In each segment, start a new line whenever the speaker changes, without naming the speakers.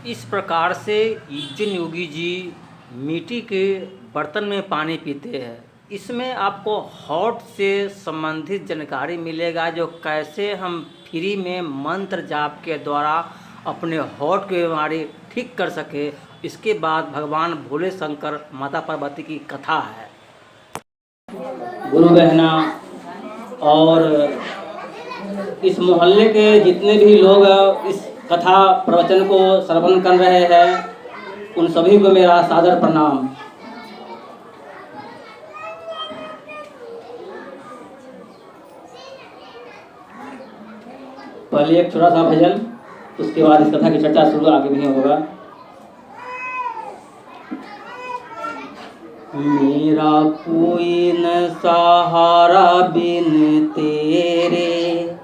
इस प्रकार से उज्जैन योगी जी मिट्टी के बर्तन में पानी पीते हैं। इसमें आपको हार्ट से संबंधित जानकारी मिलेगा, जो कैसे हम फ्री में मंत्र जाप के द्वारा अपने हार्ट की बीमारी ठीक कर सके। इसके बाद भगवान भोले शंकर माता पार्वती की कथा है। गुरु बहना और इस मोहल्ले के जितने भी लोग इस कथा प्रवचन को श्रवण कर रहे हैं, उन सभी को मेरा सादर प्रणाम। पहले एक छोटा सा भजन, उसके बाद इस कथा की चर्चा शुरू आगे भी होगा। मेरा कोई न सहारा बिन तेरे,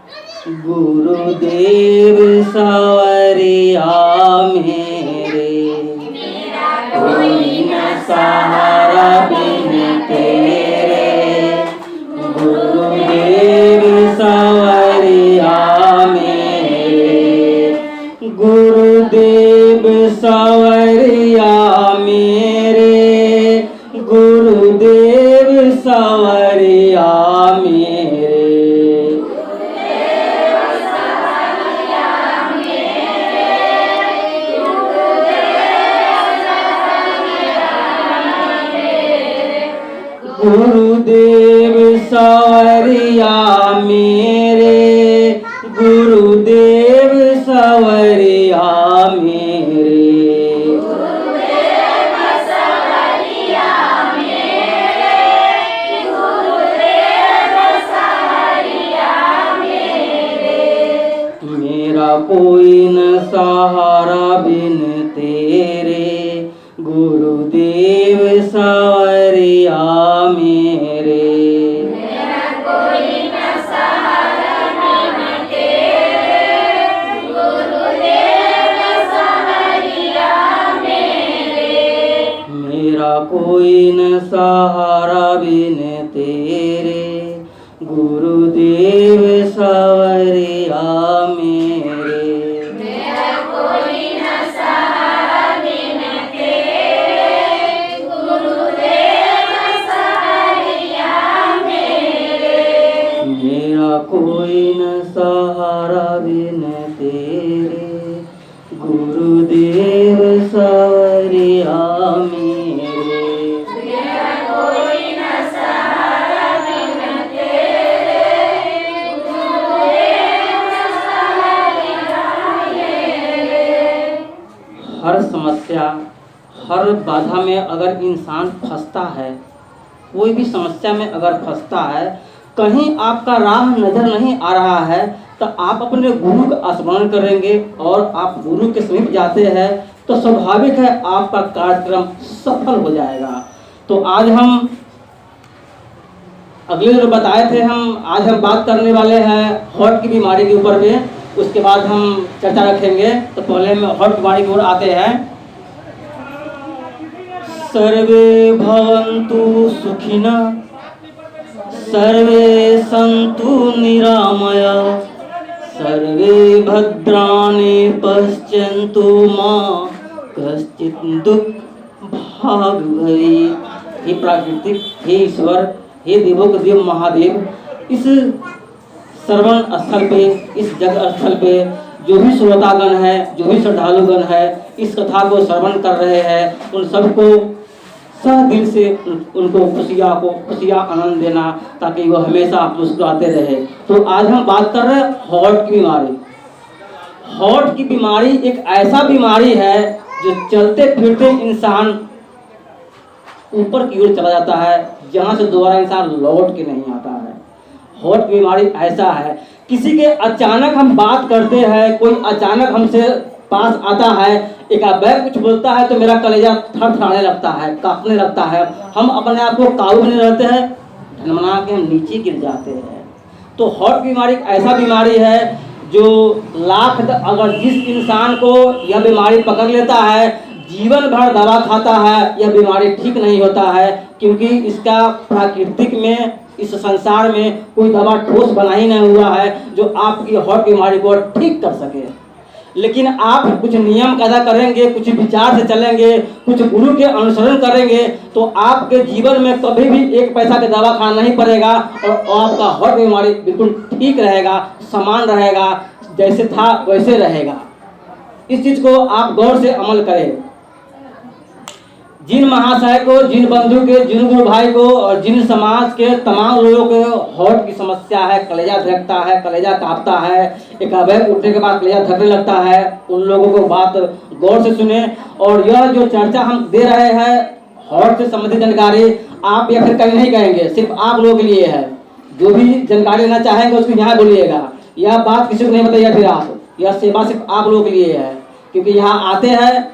गुरुदेव सवरिया मेरे। मेरा कोई न सहारा बिन तेरे, गुरुदेव सवरिया मेरे। गुरुदेव सवरिया मेरे, गुरुदेव सवरिया मेरे। गुरुदेव सवरिया मेरे, गुरुदेव सवरिया मेरे। मेरा कोई न सहारा बिन तेरे, गुरुदेव सवरिया मेरे। मेरा कोई न सहारा बिन तेरे, गुरुदेव सवरिया मेरे। मेरा कोई न सहारा बिन तेरे, गुरुदेव सवरिया मेरे। मेरा कोई न सहारा बिन तेरे, गुरुदेव सवरिया मेरे। मेरा कोई न सहारा बिन तेरे, गुरुदेव सवरिया मेरे। हर समस्या, हर बाधा में अगर इंसान फंसता है, कोई भी समस्या में अगर फंसता है, कहीं आपका राह नज़र नहीं आ रहा है, तो आप अपने गुरु का स्मरण करेंगे और आप गुरु के समीप जाते हैं, तो स्वाभाविक है आपका कार्यक्रम सफल हो जाएगा। तो आज हम अगले जो बताए थे, आज हम बात करने वाले हैं हार्ट की बीमारी के ऊपर में। उसके बाद हम चर्चा रखेंगे। तो पहले हम हार्ट बीमारी की ओर आते हैं। सर्वे भवन्तु सुखिनः, सर्वे सन्तु निरामया, सर्वे भद्राणि पश्यन्तु मा कश्चित् दुःख भाग् भवेत्। हे प्राकृतिक, हे ईश्वर, हे देवों के देव महादेव, इस श्रवण स्थल पे, इस जग स्थल पे जो भी श्रोतागण है, जो भी श्रद्धालुगण है, इस कथा को श्रवण कर रहे हैं, उन सबको सह दिल से उनको खुशियाँ आनंद देना, ताकि वो हमेशा मुस्कुराते रहे। तो आज हम बात कर रहे हैं हार्ट की बीमारी। हार्ट की बीमारी एक ऐसा बीमारी है जो चलते फिरते इंसान ऊपर की ओर चला जाता है, जहाँ से दोबारा इंसान लौट के नहीं आता है। हार्ट की बीमारी ऐसा है, किसी के अचानक हम बात करते हैं, कोई अचानक हमसे पास आता है, एक बैग कुछ बोलता है, तो मेरा कलेजा थरथराने लगता है, कांपने लगता है, हम अपने आप को काबू में नहीं रहते हैं, ढनमना के हम नीचे गिर जाते हैं। तो हार्ट की बीमारी एक ऐसा बीमारी है जो अगर जिस इंसान को यह बीमारी पकड़ लेता है, जीवन भर दवा खाता है, यह बीमारी ठीक नहीं होता है, क्योंकि इसका प्राकृतिक में, इस संसार में कोई दवा ठोस बना ही नहीं हुआ है जो आपकी हार्ट बीमारी को ठीक कर सके। लेकिन आप कुछ नियम कायदा करेंगे, कुछ विचार से चलेंगे, कुछ गुरु के अनुसरण करेंगे, तो आपके जीवन में कभी भी एक पैसा का दवा खाना नहीं पड़ेगा और आपका हर बीमारी बिल्कुल ठीक रहेगा, समान रहेगा, जैसे था वैसे रहेगा। इस चीज को आप गौर से अमल करें। जिन महाशय को, जिन बंधु के, जिन गुरु भाई को और जिन समाज के तमाम लोगों को हार्ट की समस्या है, कलेजा धड़कता है, कलेजा कांपता है, एक अवयव उठने के बाद कलेजा धड़कने लगता है, उन लोगों को बात गौर से सुने। और यह जो चर्चा हम दे रहे हैं हार्ट से संबंधित जानकारी आप या फिर कहीं नहीं कहेंगे, सिर्फ आप लोगों के लिए है। जो भी जानकारी लेना चाहेंगे उसको यहाँ बोलिएगा, यह बात किसी को नहीं बताइए। फिर आप, यह सेवा सिर्फ आप लोगों के लिए है, क्योंकि यहाँ आते हैं,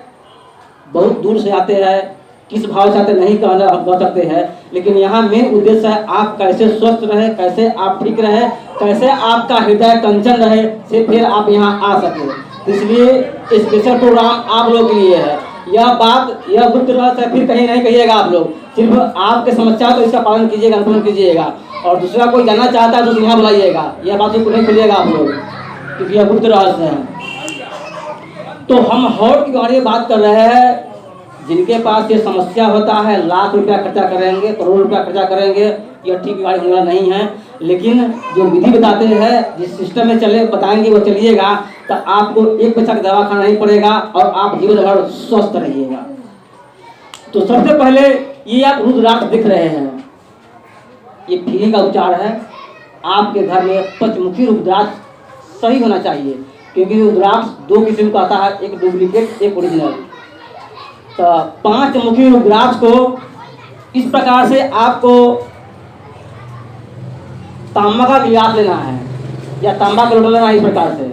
बहुत दूर से आते हैं, किस भाव से आते नहीं कहना हम कह सकते हैं, लेकिन यहाँ मेन उद्देश्य है आप कैसे स्वस्थ रहे, कैसे आप ठीक रहे, कैसे आपका हृदय कंचन रहे, से फिर आप यहाँ आ सके। इसलिए स्पेशल प्रोग्राम आप लोगों के लिए है। यह बात, यह गुप्त रहस्य फिर कहीं नहीं कहिएगा आप लोग, सिर्फ आपके समस्या तो इसका पालन कीजिएगा, अनुसरण कीजिएगा। और दूसरा कोई जानना चाहता है तो यहाँ बुलाइएगा, यह बात को नहीं खुलिएगा आप लोग, क्योंकि यह गुप्त रहस्य है। तो हम हार्ट की बारे में बात कर रहे हैं। जिनके पास ये समस्या होता है, लाख रुपया खर्चा करेंगे, करोड़ रुपया खर्चा करेंगे, यह ठीक बीमारी होने वाला नहीं है। लेकिन जो विधि बताते हैं, जिस सिस्टम में चले बताएंगे वो चलिएगा, तो आपको एक पैसा का दवा खाना नहीं पड़ेगा और आप जीवन भर स्वस्थ रहिएगा। तो सबसे पहले ये आप रुद्राक्ष दिख रहे हैं, ये फ्री का उपचार है। आपके घर में पंचमुखी रुद्राक्ष सही होना चाहिए, क्योंकि रुद्राक्ष दो किस्म का आता है, एक डुप्लीकेट, एक ओरिजिनल। तो 5 मुखी रुद्राक्ष को इस प्रकार से आपको तांबा का गिलास लेना है या तांबा का लोटा लेना है, इस प्रकार से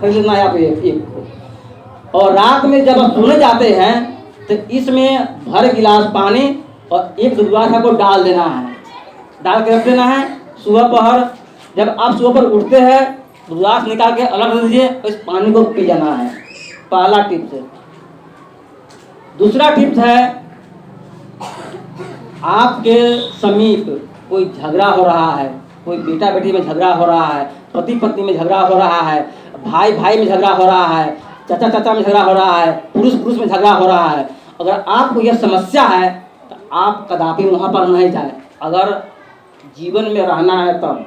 खरीद लेना है आप एक। और रात में जब आप सोने जाते हैं तो इसमें भर गिलास पानी और एक रुद्राक्ष को डाल देना है, डाल के रख देना है। सुबह पहर जब आप सुबह पर उठते हैं रुद्राक्ष निकाल के अलग रख दीजिए, इस पानी को पी जाना है। पहला टिप्स है। दूसरा टिप्स है, आपके समीप कोई झगड़ा हो रहा है, कोई बेटा बेटी में झगड़ा हो रहा है, पति पत्नी में झगड़ा हो रहा है, भाई भाई में झगड़ा हो रहा है, चाचा चाचा में झगड़ा हो रहा है, पुरुष पुरुष में झगड़ा हो रहा है, अगर आपको यह समस्या है तो आप कदापि वहाँ पर नहीं जाए, अगर जीवन में रहना है तब।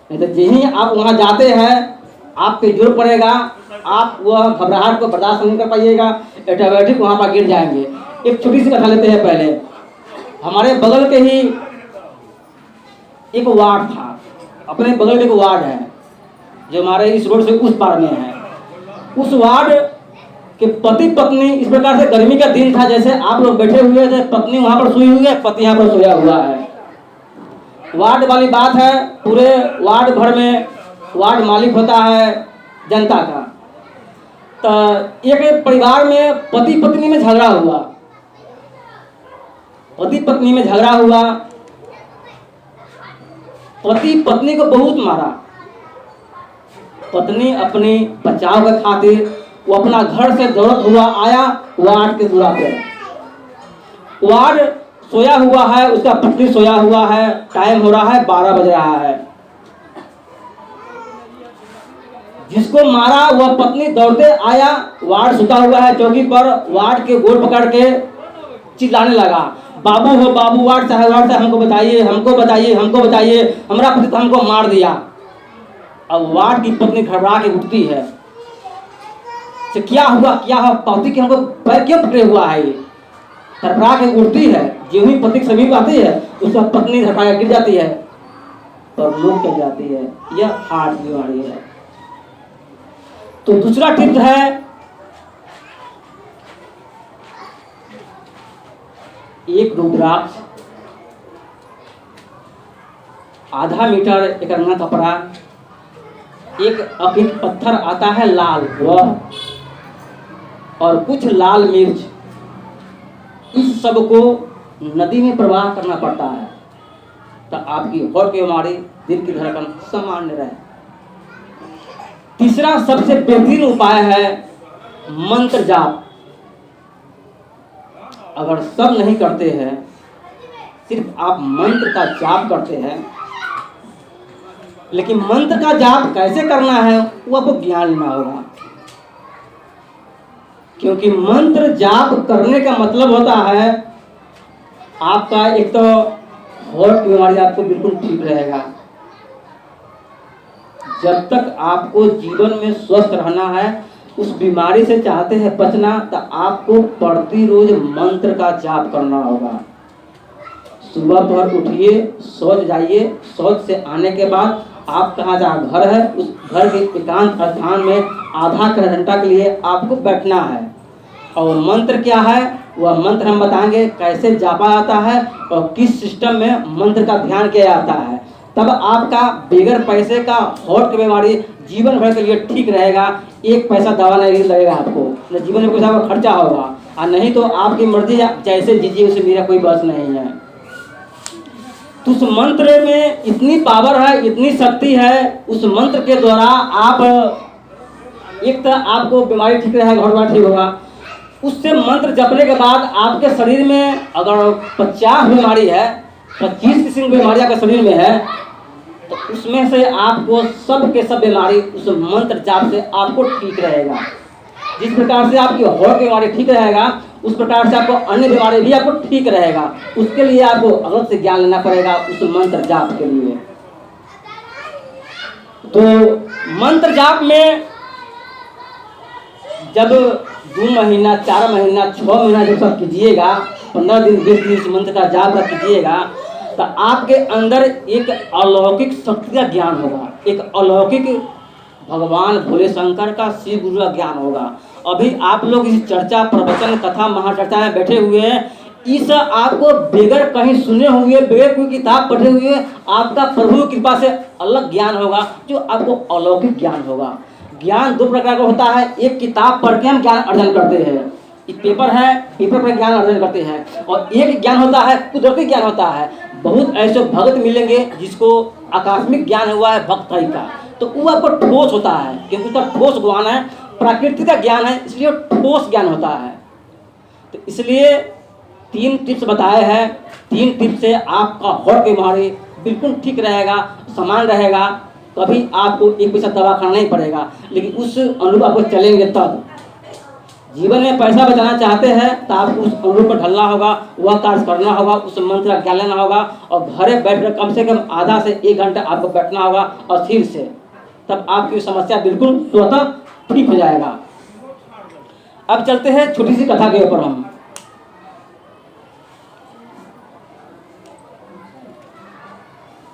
नहीं तो यही आप वहाँ जाते हैं आप पे जोर पड़ेगा, आप वह घबराहट को बर्दाश्त नहीं कर पाइएगा, ऑटोमेटिक वहाँ पर गिर जाएंगे। एक छोटी सी कथा लेते हैं। पहले हमारे बगल के ही एक वार्ड था, अपने बगल के एक वार्ड है जो हमारे इस रोड से उस पार में है। उस वार्ड के पति पत्नी, इस प्रकार से गर्मी का दिन था, जैसे आप लोग बैठे हुए थे, पत्नी वहाँ पर सोई हुई है, पति यहाँ पर सोया हुआ है। वार्ड वाली बात है, पूरे वार्ड भर में वार्ड मालिक होता है जनता का। तो एक परिवार में पति पत्नी में झगड़ा हुआ, पति पत्नी में झगड़ा हुआ, पति पत्नी को बहुत मारा। पत्नी अपनी बचाव के खातिर वो अपना घर से दौड़त हुआ आया वार्ड के दूरा पे। वार्ड सोया हुआ है, उसका पत्नी सोया हुआ है, टाइम हो रहा है 12 बज रहा है। जिसको मारा वह पत्नी दौड़ते आया, वार्ड सुता हुआ है चौकी पर, वार्ड के गोड़ पकड़ के चिल्लाने लगा, बाबू हो बाबू, वार्ड साहब हमको बताइए, हमको बताइए, हमको बताइए, हमारा पति तो हमको मार दिया। अब वार्ड की पत्नी घबरा के उठती है, से क्या हुआ क्या हुआ, पति के हमको पैर क्यों पकड़े हुआ है, ये घबरा के उठती है। जो ही पति के समीप आती है उसका पत्नी घबरा गिर जाती है और लोग चल जाती है। यह हार्ट की बीमारी है। तो दूसरा टिप्स है, एक रुद्राक्ष आधा मीटर एक रंगा कपड़ा, एक अपिक पत्थर आता है लाल वह, और कुछ लाल मिर्च, इस सब को नदी में प्रवाह करना पड़ता है, तो आपकी हार्ट की बीमारी, दिल की धड़कन सामान्य रहे। तीसरा सबसे बेहतरीन उपाय है मंत्र जाप। अगर सब नहीं करते हैं, सिर्फ आप मंत्र का जाप करते हैं, लेकिन मंत्र का जाप कैसे करना है वो आपको ज्ञान लेना होगा। क्योंकि मंत्र जाप करने का मतलब होता है आपका एक तो हार्ट की बीमारी आपको बिल्कुल ठीक रहेगा। जब तक आपको जीवन में स्वस्थ रहना है, उस बीमारी से चाहते हैं बचना, तो आपको प्रतिरोज मंत्र का जाप करना होगा। सुबह पर उठिए, शौच जाइए, शौच से आने के बाद आप कहाँ जहाँ घर है उस घर के एकांत स्थान में आधा घंटा के लिए आपको बैठना है। और मंत्र क्या है वह मंत्र हम बताएंगे, कैसे जापा जाता है और किस सिस्टम में मंत्र का ध्यान किया जाता है। तब आपका बगैर पैसे का हार्ट की बीमारी जीवन भर के लिए ठीक रहेगा। एक पैसा दवा नहीं लगेगा आपको, न जीवन में पैसा का खर्चा होगा, और नहीं तो आपकी मर्जी जैसे जीजिए उसे मेरा कोई बस नहीं है। तो उस मंत्र में इतनी पावर है, इतनी शक्ति है, उस मंत्र के द्वारा आप एक तो आपको बीमारी ठीक रहेगा, घर बार ठीक होगा। उससे मंत्र जपने के बाद आपके शरीर में अगर 50 बीमारी है, 25 किस्म की बीमारी आपके शरीर में है, तो उसमें से आपको सब के सब बीमारी उस मंत्र जाप से आपको ठीक रहेगा। जिस प्रकार से आपकी हार्ट की बीमारी ठीक रहेगा, उस प्रकार से आपको अन्य बीमारी भी आपको ठीक रहेगा। उसके लिए आपको अलग से ज्ञान लेना पड़ेगा उस मंत्र जाप के लिए। तो मंत्र जाप में जब 2 महीना, 4 महीना, 6 महीना जब सब कीजिएगा, 15 दिन 20 दिन इस मंत्र का जाप कीजिएगा, तो आपके अंदर एक अलौकिक शक्ति का ज्ञान होगा, एक अलौकिक भगवान भोले शंकर का शिव गुरु का ज्ञान होगा। अभी आप लोग इस चर्चा, प्रवचन, कथा, महाचर्चा में बैठे हुए हैं, इस आपको बगैर कहीं सुने हुए, बगैर कोई किताब पढ़े हुए आपका प्रभु की कृपा से अलग ज्ञान होगा, जो आपको अलौकिक ज्ञान होगा। ज्ञान 2 प्रकार का होता है। एक किताब पढ़ के हम ज्ञान अर्जन करते हैं, एक पेपर है, पेपर पर ज्ञान अर्जन करते हैं, और एक ज्ञान होता है कुदरती ज्ञान होता है। बहुत ऐसे भक्त मिलेंगे जिसको आकस्मिक ज्ञान हुआ है भक्ति का, तो वो आपको ठोस होता है, क्योंकि उसका ठोस ज्ञान है, प्राकृतिक का ज्ञान है, इसलिए ठोस ज्ञान होता है। तो इसलिए 3 टिप्स बताए हैं। 3 टिप्स से आपका हार्ट की बीमारी बिल्कुल ठीक रहेगा, समान रहेगा। कभी आपको एक पैसा दवा खाना नहीं पड़ेगा, लेकिन उस अनुभव आपको चलेंगे तब। जीवन में पैसा बचाना चाहते हैं तो आपको उस अनुभव पर ढलना होगा, वह कार्य करना होगा, उस मंत्र का ज्ञान लेना होगा, और घरे बैठकर कम से कम आधा से 1 घंटा आपको बैठना होगा और स्थिर से, तब आपकी समस्या बिल्कुल स्वतः ठीक हो जाएगा। अब चलते हैं छोटी सी कथा के ऊपर। हम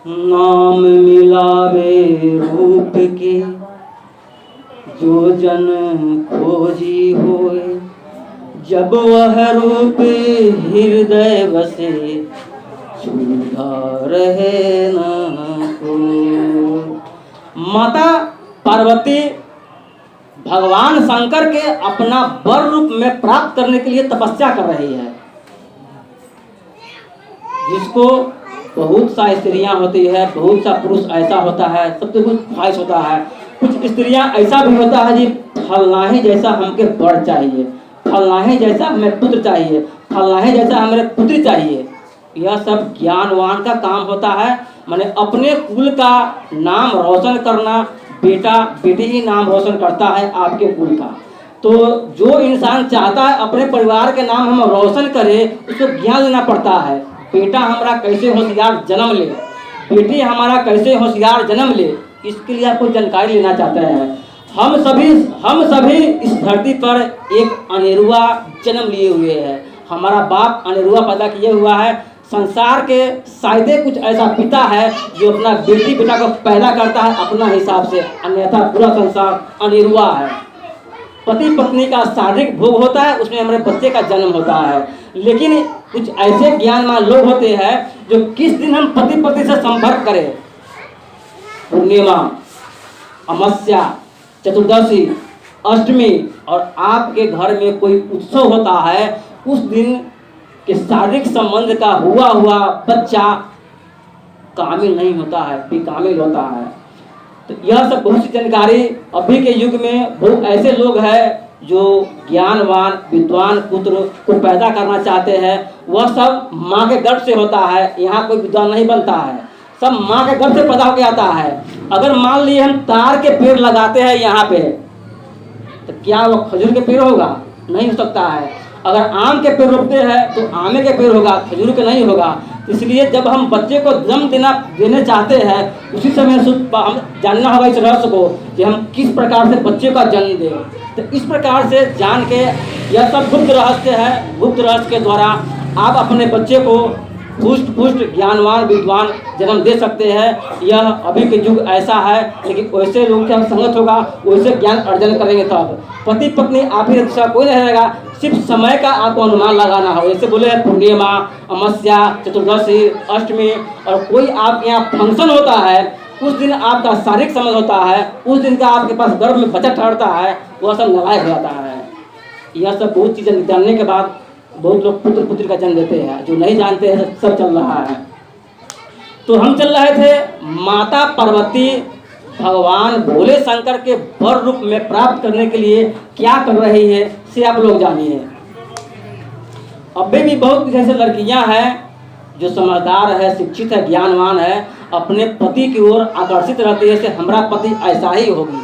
नाम मिलावे रूप के जो जन खोजी होए, जब वह रूप हृदय बसे छूधा रहे न कोई। माता पार्वती भगवान शंकर के अपना वर रूप में प्राप्त करने के लिए तपस्या कर रही है। जिसको बहुत सा स्त्रियां होती है, बहुत सा पुरुष ऐसा होता है, सबसे कुछ ख्वाहिश होता है। कुछ स्त्रियां ऐसा भी होता है जी, फलना ही जैसा हमके वर चाहिए, फलना ही जैसा हमें पुत्र चाहिए, फलना ही जैसा हमें पुत्री चाहिए। यह सब ज्ञानवान का काम होता है। माने अपने कुल का नाम रोशन करना, बेटा बेटी ही नाम रोशन करता है आपके कुल का। तो जो इंसान चाहता है अपने परिवार के नाम हम रोशन करें, उसको ज्ञान लेना पड़ता है। बेटा हमारा कैसे होशियार जन्म ले, बेटी हमारा कैसे होशियार जन्म ले, इसके लिए आपको जानकारी लेना चाहते हैं। हम सभी इस धरती पर एक अनेरुआ जन्म लिए हुए हैं। हमारा बाप अनेरुआ पैदा किए हुआ है। संसार के शायद कुछ ऐसा पिता है जो अपना बेटी बेटा को पैदा करता है अपना हिसाब से, अन्यथा पूरा संसार अनेरुआ है। पति पत्नी का शारीरिक भोग होता है, उसमें हमारे बच्चे का जन्म होता है। लेकिन कुछ ऐसे ज्ञानवान लोग होते हैं जो किस दिन हम पति पत्नी से संपर्क करें, पूर्णिमा, अमावस्या, चतुर्दशी, अष्टमी, और आपके घर में कोई उत्सव होता है, उस दिन के शारीरिक संबंध का हुआ बच्चा कामिल नहीं होता है, बेकामिल होता है। तो यह सब बहुत सी जानकारी अभी के युग में बहुत ऐसे लोग हैं जो ज्ञानवान विद्वान पुत्र को पैदा करना चाहते हैं। वह सब माँ के गर्भ से होता है। यहाँ कोई विद्वान नहीं बनता है, सब माँ के गर्भ से पैदा होकर आता है। अगर मान लीजिए हम तार के पेड़ लगाते हैं यहाँ पे, तो क्या वो खजूर के पेड़ होगा? नहीं हो सकता है। अगर आम के पेड़ रोपते हैं तो आमे के पेड़ होगा, खजूर के नहीं होगा। इसलिए जब हम बच्चे को जन्म देने चाहते हैं, उसी समय हम जानना होगा इस रहस्य को कि हम किस प्रकार से बच्चे का जन्म दें। तो इस प्रकार से जान के, यह सब गुप्त रहस्य है। गुप्त रहस्य के द्वारा आप अपने बच्चे को पुष्ट ज्ञानवान विद्वान जन्म दे सकते हैं। यह अभी के युग ऐसा है, लेकिन वैसे लोगों के हम संगत होगा, वैसे ज्ञान अर्जन करेंगे तब। पति पत्नी आप ही दूसरा कोई नहीं रहेगा, सिर्फ समय का आपको अनुमान लगाना हो। जैसे बोले पूर्णिमा, अमावस्या, चतुर्दशी, अष्टमी, और कोई आप यहाँ फंक्शन होता है, उस दिन आपका शारीरिक संबंध होता है, उस दिन का आपके पास गर्भ में बच्चा ठहरता है, वह सब नलायक हो जाता है। यह सब बहुत चीज़ें जानने के बाद बहुत लोग पुत्र पुत्री का जन्म देते हैं। जो नहीं जानते हैं सब चल रहा है। तो हम चल रहे थे माता पार्वती भगवान भोले शंकर के वर रूप में प्राप्त करने के लिए क्या कर रही है, से आप लोग जानिए। अभी भी बहुत ऐसे लड़कियां हैं जो समझदार है, शिक्षित है, ज्ञानवान है, अपने पति की ओर आकर्षित रहती है। जैसे हमारा पति ऐसा ही होगी,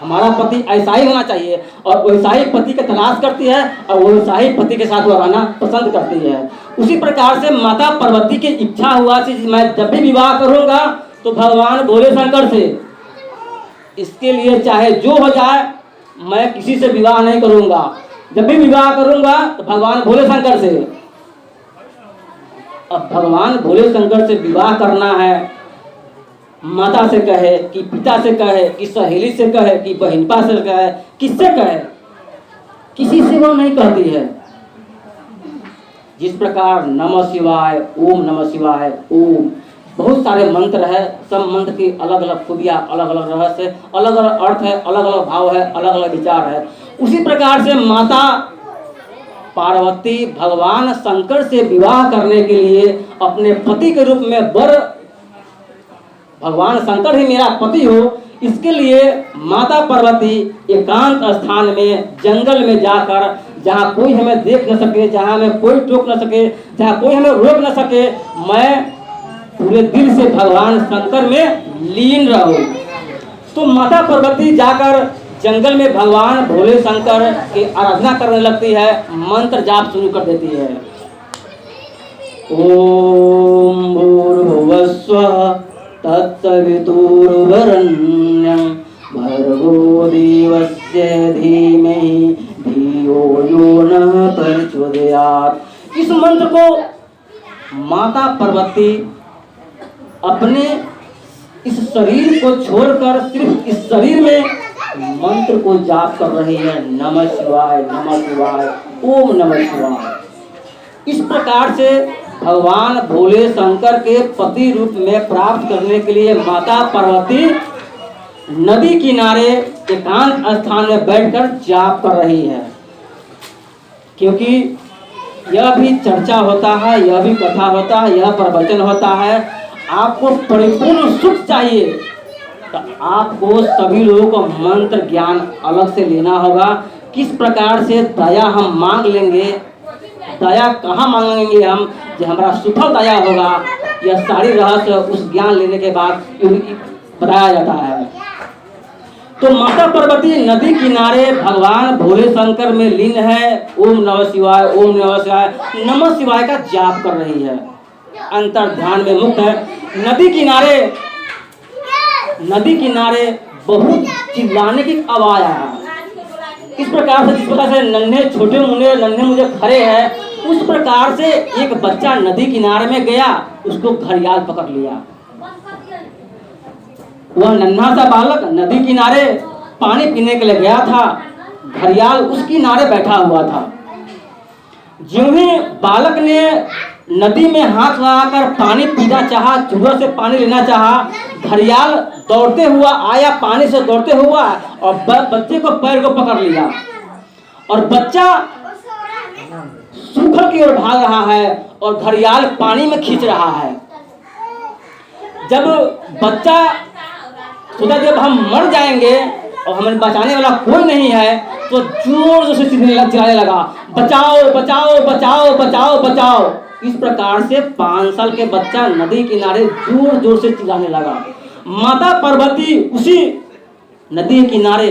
हमारा पति ऐसा ही होना चाहिए, और वैसा ही पति का तलाश करती है, और वैसा ही पति के साथ वो रहना पसंद करती है। उसी प्रकार से माता पार्वती की इच्छा हुआ कि मैं जब भी विवाह करूंगा तो भगवान भोले शंकर से, इसके लिए चाहे जो हो जाए मैं किसी से विवाह नहीं करूंगा। जब भी विवाह करूंगा तो भगवान भोले शंकर से। अब भगवान भोले शंकर से विवाह करना है, माता से कहे कि पिता से कहे कि सहेली से कहे कि बहनपा से कहे, किससे कहे, किसी से वो नहीं कहती है। जिस प्रकार नमः शिवाय, ओम नमः शिवाय, ओम, बहुत सारे मंत्र है, सब मंत्र की अलग अलग खूबियाँ, अलग अलग रहस्य, अलग अलग अर्थ है, अलग अलग भाव है, अलग अलग विचार है। उसी प्रकार से माता पार्वती भगवान शंकर से विवाह करने के लिए अपने पति के रूप में वर, भगवान शंकर ही मेरा पति हो, इसके लिए माता पार्वती एकांत स्थान में जंगल में जाकर, जहाँ कोई हमें देख न सके, जहाँ हमें कोई टोक न सके, जहाँ कोई हमें रोक न सके, मैं पूरे दिल से भगवान शंकर में लीन रहूं। तो माता पार्वती जाकर जंगल में भगवान भोले शंकर की आराधना करने लगती है, मंत्र जाप शुरू कर देती है। ओम भूर्भुवस्वः तत्सवितुर्वरेण्यं भर्गो देवस्य धीमहि धियो यो नः प्रचोदयात्। इस मंत्र को माता पार्वती अपने इस शरीर को छोड़कर सिर्फ इस शरीर में मंत्र को जाप कर रही है, नमः शिवाय, नमः शिवाय, ओम नमः शिवाय। इस प्रकार से भगवान भोले शंकर के पति रूप में प्राप्त करने के लिए माता पार्वती नदी किनारे एकांत स्थान में बैठकर जाप कर रही है। क्योंकि यह भी चर्चा होता है, यह भी कथा होता है, यह प्रवचन होता है। आपको परिपूर्ण सुख चाहिए तो आपको सभी लोगों को मंत्र ज्ञान अलग से लेना होगा। किस प्रकार से दया हम मांग लेंगे, दया कहाँ मांगेंगे हम, जो हमारा सुफल दया होगा, यह सारी रहस्य उस ज्ञान लेने के बाद बताया जाता है। तो माता पार्वती नदी किनारे भगवान भोले शंकर में लीन है, ओम नमः शिवाय, ओम नमः शिवाय, नमः शिवाय का जाप कर रही है, अंतर ध्यान में मुक्त है। नदी किनारे बहुत चिल्लाने की आवाज आया। इस प्रकार से, जिस प्रकार से नन्हे छोटे मुन्ने नन्हे मुझे खड़े हैं, उस प्रकार से एक बच्चा नदी किनारे में गया, उसको घड़ियाल पकड़ लिया। वह नन्हा सा बालक नदी किनारे पानी पीने के लिए गया था, घड़ियाल उस किनारे बैठा हुआ था। ज्यों ही बालक ने नदी में हाथ लगाकर पानी पीना चाहा, चूहों से पानी लेना चाहा, घड़ियाल दौड़ते हुआ आया, पानी से दौड़ते हुआ, और बच्चे को पैर को पकड़ लिया, और बच्चा सूखल की ओर भाग रहा है और घड़ियाल पानी में खींच रहा है। जब बच्चा सोचा जब हम मर जाएंगे और हमें बचाने वाला कोई नहीं है, तो जोर से चिल्लाने लगा, बचाओ बचाओ बचाओ बचाओ बचाओ। इस प्रकार से 5 साल के बच्चा नदी किनारे जोर जोर से चिल्लाने लगा। माता पार्वती उसी नदी किनारे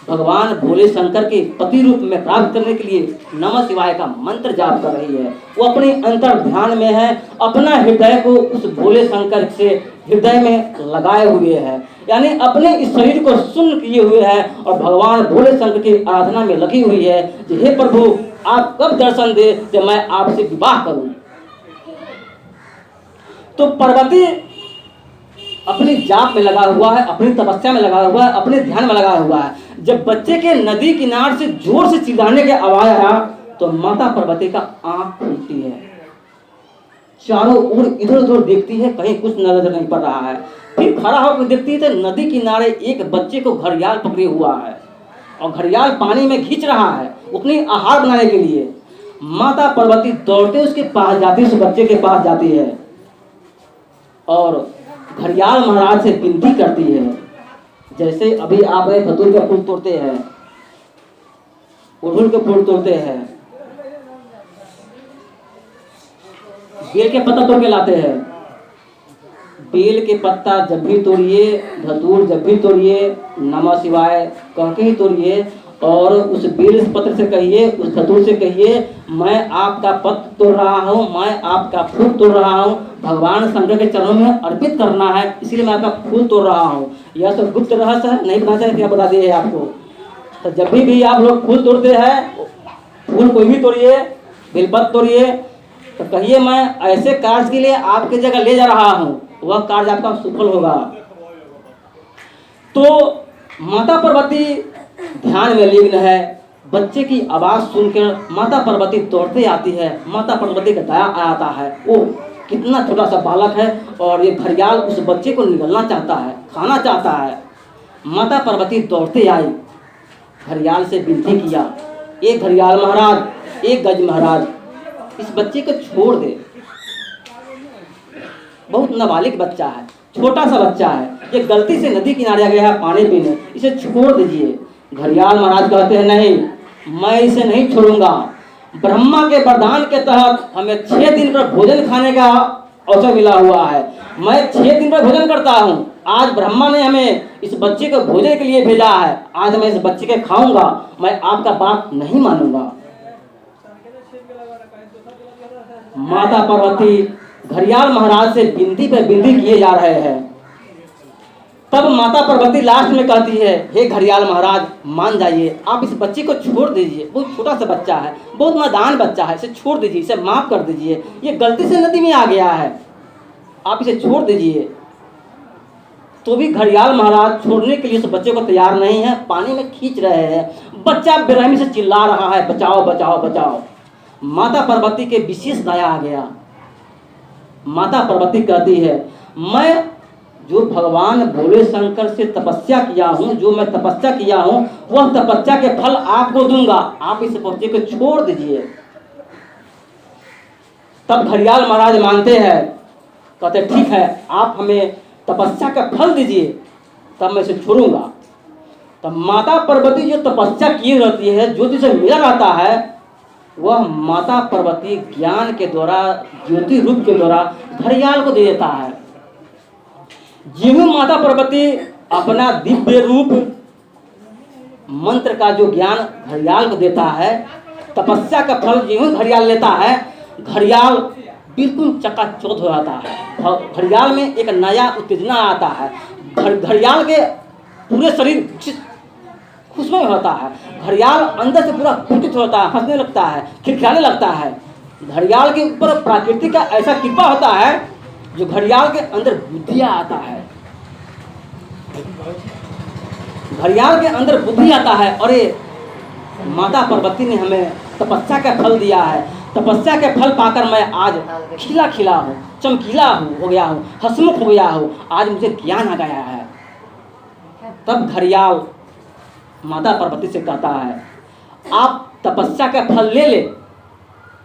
भगवान भोले शंकर के पति रूप में प्राप्त करने के लिए नमः शिवाय का मंत्र जाप कर रही है। वो अपने अंतर ध्यान में है, अपना हृदय को उस भोले शंकर से हृदय में लगाए हुए है, यानी अपने इस शरीर को शून्य किए हुए है और भगवान भोले शंकर की आराधना में लगी हुई है कि हे प्रभु आप कब दर्शन दे कि मैं आपसे विवाह करूं। तो पार्वती अपनी जाप में लगा हुआ है, अपनी तपस्या में लगा हुआ है, अपने ध्यान में लगा हुआ है। जब बच्चे के नदी किनारे से जोर से चिल्लाने की आवाज आया तो माता पार्वती का आंख खुलती है, चारों ओर इधर उधर देखती है, कहीं कुछ नजर नहीं पड़ रहा है। फिर खड़ा होकर देखती है तो नदी किनारे एक बच्चे को घड़ियाल पकड़े हुआ है और घड़ियाल पानी में खींच रहा है अपनी आहार बनाने के लिए। माता पार्वती दौड़ते उसके पास जाती है, उस बच्चे के पास जाती है और घड़ियाल महाराज से विनती करती है, जैसे अभी आप धतूर के फूल तोड़ते हैं, अड़हुल के फूल तोड़ते हैं, बेल के पत्ता तोड़ के लाते हैं। बेल के पत्ता जब भी तोड़िए, धतूर जब भी तोड़िए, नमः शिवाय कह के ही तोड़िए और उस बेल पत्र से कहिए, उस धतूर से कहिए मैं आपका पत्र तोड़ रहा हूँ, मैं आपका फूल तोड़ रहा हूँ, भगवान शंकर के चरणों में अर्पित करना है, इसलिए मैं आपका फूल तोड़ रहा हूँ। यह तो गुप्त रहस्य है, नहीं बताना चाहिए, क्या बता दिए आपको। तो जब भी आप लोग फूल तोड़ते हैं, फूल कोई भी तोड़िए, बेलपत्र तोड़िए, तो कहिए मैं ऐसे कार्य के लिए आपकी जगह ले जा रहा हूँ, वह कार्य आपका सफल होगा। तो माता पार्वती ध्यान में लीन है। बच्चे की आवाज सुनकर माता पार्वती दौड़ते आती है। माता पार्वती का दया आता है, वो कितना छोटा सा बालक है और ये घड़ियाल उस बच्चे को निगलना चाहता है, खाना चाहता है। माता पार्वती दौड़ते आई, घड़ियाल से विनती किया, एक घड़ियाल महाराज, एक गज महाराज, इस बच्चे को छोड़ दे, बहुत नाबालिग बच्चा है, छोटा सा बच्चा है, ये गलती से नदी किनारे गया है पानी पीने, इसे छोड़ दीजिए। घड़ियाल महाराज कहते हैं नहीं, मैं इसे नहीं छोड़ूंगा। ब्रह्मा के वरदान के तहत हमें 6 दिन पर भोजन खाने का अवसर मिला हुआ है, मैं 6 दिन पर भोजन करता हूँ। आज ब्रह्मा ने हमें इस बच्चे को भोजन के लिए भेजा है, आज मैं इस बच्चे के खाऊंगा, मैं आपका बात नहीं मानूंगा। माता पार्वती घड़ियाल महाराज से विनती पे विनती किए जा रहे हैं। तब माता पार्वती लास्ट में कहती है, हे घड़ियाल महाराज मान जाइए, आप इस बच्चे को छोड़ दीजिए, बहुत छोटा सा बच्चा है, बहुत नादान बच्चा है, इसे छोड़ दीजिए, इसे माफ कर दीजिए, ये गलती से नदी में आ गया है, आप इसे छोड़ दीजिए। तो भी घड़ियाल महाराज छोड़ने के लिए उस बच्चे को तैयार नहीं है, पानी में खींच रहे हैं। बच्चा बेरहमी से चिल्ला रहा है, बचाओ बचाओ बचाओ। माता पार्वती के विशेष दया आ गया। माता पार्वती कहती है, मैं जो भगवान भोले शंकर से तपस्या किया हूँ, जो मैं तपस्या किया हूँ, वह तपस्या के फल आपको दूंगा, आप इस बच्चे को छोड़ दीजिए। तब घड़ियाल महाराज मानते हैं, कहते ठीक है, आप हमें तपस्या का फल दीजिए, तब मैं इसे छोड़ूंगा। तब माता पार्वती जो तपस्या की रहती है, जो जिसे मिला रहता है, वह माता पार्वती ज्ञान के द्वारा, ज्योति रूप के द्वारा घड़ियाल को दे देता है। जिन्हों माता पार्वती अपना दिव्य रूप मंत्र का जो ज्ञान घड़ियाल को देता है, तपस्या का फल जिन्हों घड़ियाल लेता है, घड़ियाल बिल्कुल चकाचौंध हो जाता है। घड़ियाल में एक नया उत्तेजना आता है, घड़ियाल के पूरे शरीर खुशबू होता है, घड़ियाल अंदर से पूरा फुटित होता है, हंसने लगता है, खिलखिलाने लगता है। घड़ियाल के ऊपर प्रकृति का ऐसा कृपा होता है जो घड़ियाल के अंदर बुद्धि आता है, घड़ियाल के अंदर बुद्धि आता है। और ये माता पार्वती ने हमें तपस्या का फल दिया है, तपस्या के फल पाकर मैं आज खिला खिला हूँ, चमकीला हो गया हूँ, हंसमुख हो गया हूँ, आज मुझे ज्ञान आ गया है। तब घड़ियाल माता पार्वती से कहता है, आप तपस्या का फल ले ले,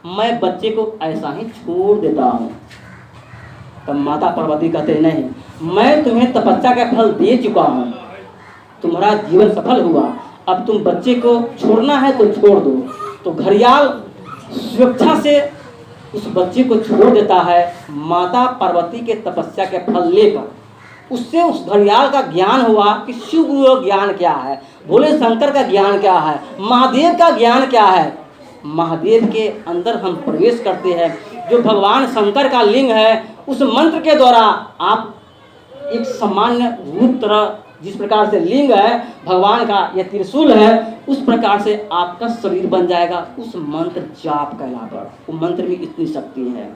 मैं बच्चे को ऐसा ही छोड़ देता हूँ। तब माता पार्वती कहते नहीं, मैं तुम्हें तपस्या का फल दे चुका हूँ, तुम्हारा जीवन सफल हुआ, अब तुम बच्चे को छोड़ना है तो छोड़ दो। तो घड़ियाल स्वेच्छा से उस बच्चे को छोड़ देता है, माता पार्वती के तपस्या के फल लेकर। उससे उस घड़ियाल का ज्ञान हुआ कि शिव गुरु का ज्ञान क्या है, भोले शंकर का ज्ञान क्या है, महादेव का ज्ञान क्या है। महादेव के अंदर हम प्रवेश करते हैं, जो भगवान शंकर का लिंग है, उस मंत्र के द्वारा आप एक सामान्य रूप तरह जिस प्रकार से लिंग है भगवान का या त्रिशूल है, उस प्रकार से आपका शरीर बन जाएगा उस मंत्र जाप कहलाकर। वो मंत्र में इतनी शक्ति है।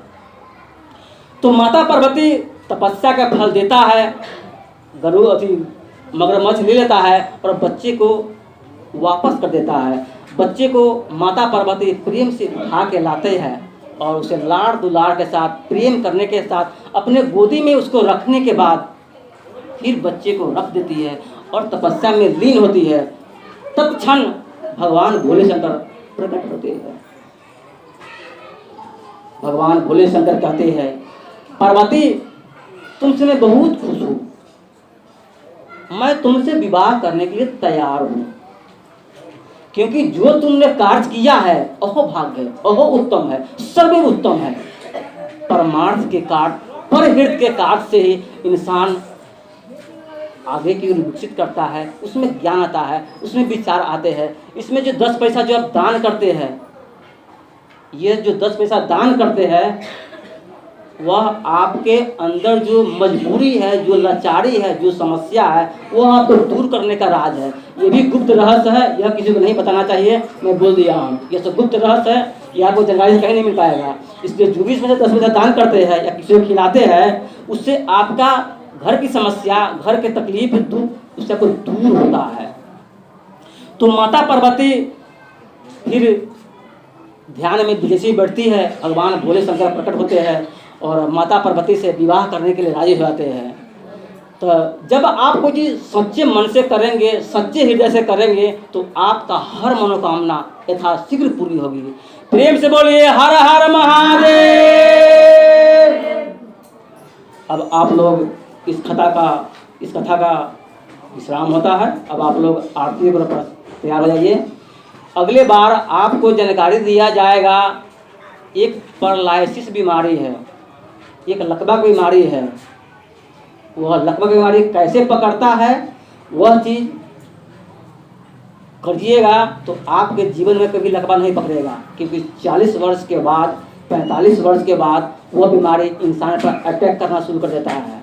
तो माता पार्वती तपस्या का फल देता है, मगरमच्छ ले लेता है और बच्चे को वापस कर देता है। बच्चे को माता पार्वती प्रेम से उठा के लाते हैं और उसे लाड़ दुलार के साथ प्रेम करने के साथ अपने गोदी में उसको रखने के बाद फिर बच्चे को रख देती है और तपस्या में लीन होती है। तत्क्षण भगवान भोले शंकर प्रकट होते हैं। भगवान भोले शंकर कहते हैं, पार्वती तुमसे मैं बहुत खुश हूँ, मैं तुमसे विवाह करने के लिए तैयार हूँ, क्योंकि जो तुमने कार्य किया है अहो भाग्य है, अहो उत्तम है, सर्व उत्तम है। परमार्थ के कार्य, परहित के कार्य से ही इंसान आगे की ओर विकसित करता है, उसमें ज्ञान आता है, उसमें विचार आते हैं। इसमें जो 10 पैसा जो आप दान करते हैं, ये जो 10 पैसा दान करते हैं, वह आपके अंदर जो मजबूरी है, जो लाचारी है, जो समस्या है, वो आपको दूर करने का राज है। ये भी गुप्त रहस्य है, यह किसी को नहीं बताना चाहिए, मैं बोल दिया हूँ। यह सब गुप्त रहस्य है, यह आपको जानकारी कहीं नहीं मिल पाएगा। इसलिए जो भी इसमें से 10 पैसा दान करते हैं या किसी को खिलाते हैं, उससे आपका घर की समस्या, घर के तकलीफ दुख उससे आपको दूर होता है। तो माता पार्वती फिर ध्यान में जैसे ही बैठती है, भगवान भोले शंकर प्रकट होते हैं और माता पार्वती से विवाह करने के लिए राजी हो जाते हैं। तो जब आप कोई चीज़ सच्चे मन से करेंगे, सच्चे हृदय से करेंगे, तो आपका हर मनोकामना यथाशीघ्र पूरी होगी। प्रेम से बोलिए हर हर महादेव। अब आप लोग इस कथा का विश्राम होता है। अब आप लोग आरती पर तैयार हो जाइए। अगले बार आपको जानकारी दिया जाएगा, एक पैरालिसिस बीमारी है, एक लकवा की बीमारी है। वह लकवा की बीमारी कैसे पकड़ता है, वह चीज़ करिएगा तो आपके जीवन में कभी लकवा नहीं पकड़ेगा, क्योंकि 40 वर्ष के बाद, 45 वर्ष के बाद वह बीमारी इंसान पर अटैक करना शुरू कर देता है।